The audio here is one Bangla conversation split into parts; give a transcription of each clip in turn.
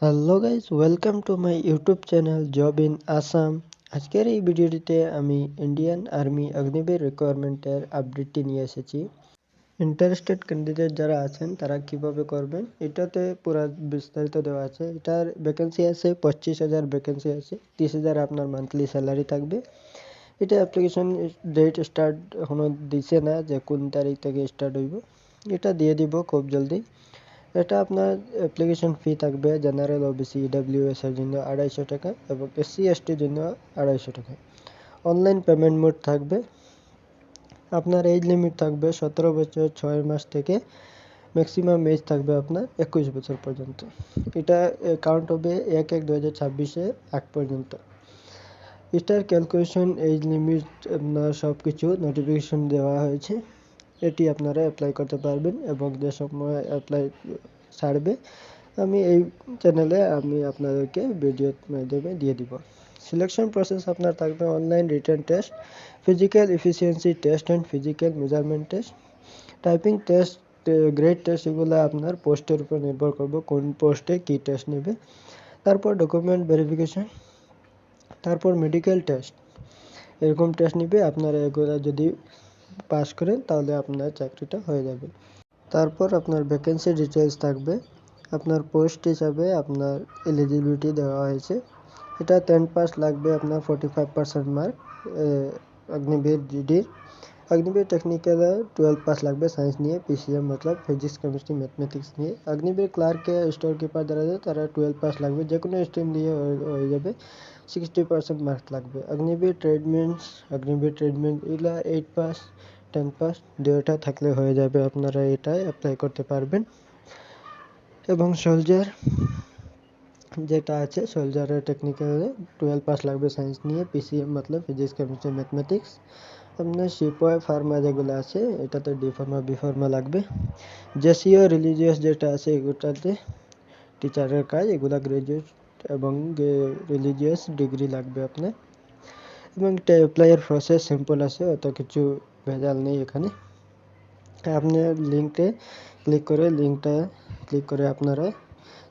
Hello guys, welcome to my YouTube channel job in Assam. আজকের এই ভিডিওটিতে আমি ইন্ডিয়ান আর্মি অগ্নিবীর রিকোয়ারমেন্টের আপডেটটি নিয়ে এসেছি। ইন্টারেস্টেড ক্যান্ডিডেট যারা আছেন তারা কিভাবে করবেন এটাতে পুরো বিস্তারিত দেওয়া আছে। এটার ভ্যাকেন্সি আছে 25,000 ভ্যাকেন্সি আছে, 30,000 আপনার মান্থলি স্যালারি থাকবে। এটা অ্যাপ্লিকেশন ডেট স্টার্ট এখনো দিছে না যে কোন তারিখ থেকে স্টার্ট হইব, এটা দিয়ে দিব খুব জলদি। এটা আপনার অ্যাপ্লিকেশন ফি থাকবে জেনারেল ওবিসি ইডব্লিউএস এর জন্য 250 টাকা এবং এসসি এসটির জন্য 250 টাকা। অনলাইন পেমেন্ট মোড থাকবে। আপনার এজ লিমিট থাকবে 17 বছর 6 মাস থেকে ম্যাক্সিমাম এজ থাকবে আপনার 21 বছর পর্যন্ত। এটা কাউন্ট হবে 1/1/2026 আগ পর্যন্ত। এটার ক্যালকুলেশন এজ লিমিট আপনার সব কিছু নোটিফিকেশন দেওয়া হয়েছে। এটি আপনারা অ্যাপ্লাই করতে পারবেন এবং যে সময় অ্যাপ্লাই ছাড়বে আমি এই চ্যানেলে আপনাদেরকে ভিডিওর মাধ্যমে দিয়ে দিব। সিলেকশন প্রসেস আপনার থাকবে online written test, physical efficiency test and physical measurement test, typing test, grade test. এগুলো আপনার পোস্টের উপর নির্ভর করবে কোন পোস্টে কী টেস্ট নেবে। তারপর ডকুমেন্ট ভেরিফিকেশন, তারপর মেডিকেল টেস্ট, এরকম টেস্ট নিবে। আপনারা এগুলো যদি পাস করেন তাহলে আপনার চাকরিটা হয়ে যাবে। তারপর আপনার ভ্যাকেন্সি ডিটেলস থাকবে। আপনার পোস্ট হিসাবে আপনার এলিজিবিলিটি দেওয়া হয়েছে। এটা 10 পাস লাগবে, আপনার 45% মার্ক। অগ্নিবীর জিডির অগ্নিবীর টেকনিক্যালে 12 পাস লাগবে সায়েন্স নিয়ে, পিসিএম মতলব ফিজিক্স কেমিস্ট্রি ম্যাথমেটিক্স নিয়ে। অগ্নিবীর ক্লার্কে স্টোর কিপার যারা আছে তারা 12 পাস লাগবে, যে কোনো স্ট্রিম দিয়ে হয়ে যাবে। 60% মার্ক লাগবে। অগ্নিবীর ট্রেডমেন্ট এগুলা 8 পাস 10 পাস দুইটা থাকলে হয়ে যাবে, আপনারা এটাই অ্যাপ্লাই করতে পারবেন। এবং সোলজার যেটা আছে, সোলজারের টেকনিক্যালে 12 পাস লাগবে সায়েন্স নিয়ে, পিসিএম মতলব ফিজিক্স কেমিস্ট্রি ম্যাথমেটিক্স। আপনার সিপয় ফার্মা যেগুলো আছে এটাতে ডি ফার্মা বি ফার্মা লাগবে। জেসিও রিলিজিয়াস যেটা আছে এগুলোতে টিচারের কাজ, এগুলা গ্রাজুয়েট এবং রিলিজিয়াস ডিগ্রি লাগবে আপনার। এবং অ্যাপ্লাইয়ের প্রসেস সিম্পল আছে, অত কিছু ভেজাল নেই এখানে। আপনি লিঙ্কটা ক্লিক করে আপনারা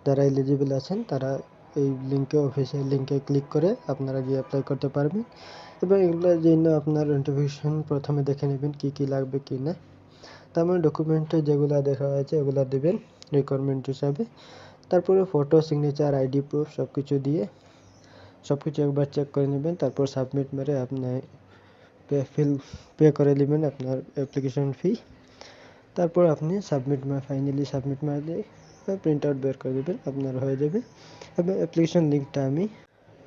যারা এলিজিবল আছেন তারা এই অফিসিয়াল লিঙ্কে ক্লিক করে আপনারা গিয়ে অ্যাপ্লাই করতে পারবেন। এবং এগুলোর জন্য আপনার নোটিফিকেশন প্রথমে দেখে নেবেন কী লাগবে কি না। তারপরে ডকুমেন্টে যেগুলো দেখা হয়েছে ওগুলো দেবেন রিকোয়ারমেন্ট হিসাবে। তারপরে ফটো, সিগনেচার, আইডি প্রুফ সব কিছু একবার চেক করে নেবেন। তারপর সাবমিট মেরে আপনি পে করে নেবেন আপনার অ্যাপ্লিকেশন ফি। তারপর আপনি ফাইনালি সাবমিট মারলে প্রিন্ট আউট বের করে দেবেন, আপনার হয়ে যাবে। এবং অ্যাপ্লিকেশন লিঙ্কটা আমি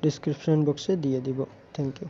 ডিসক্রিপশন বক্সে দিয়ে দিব। Thank you.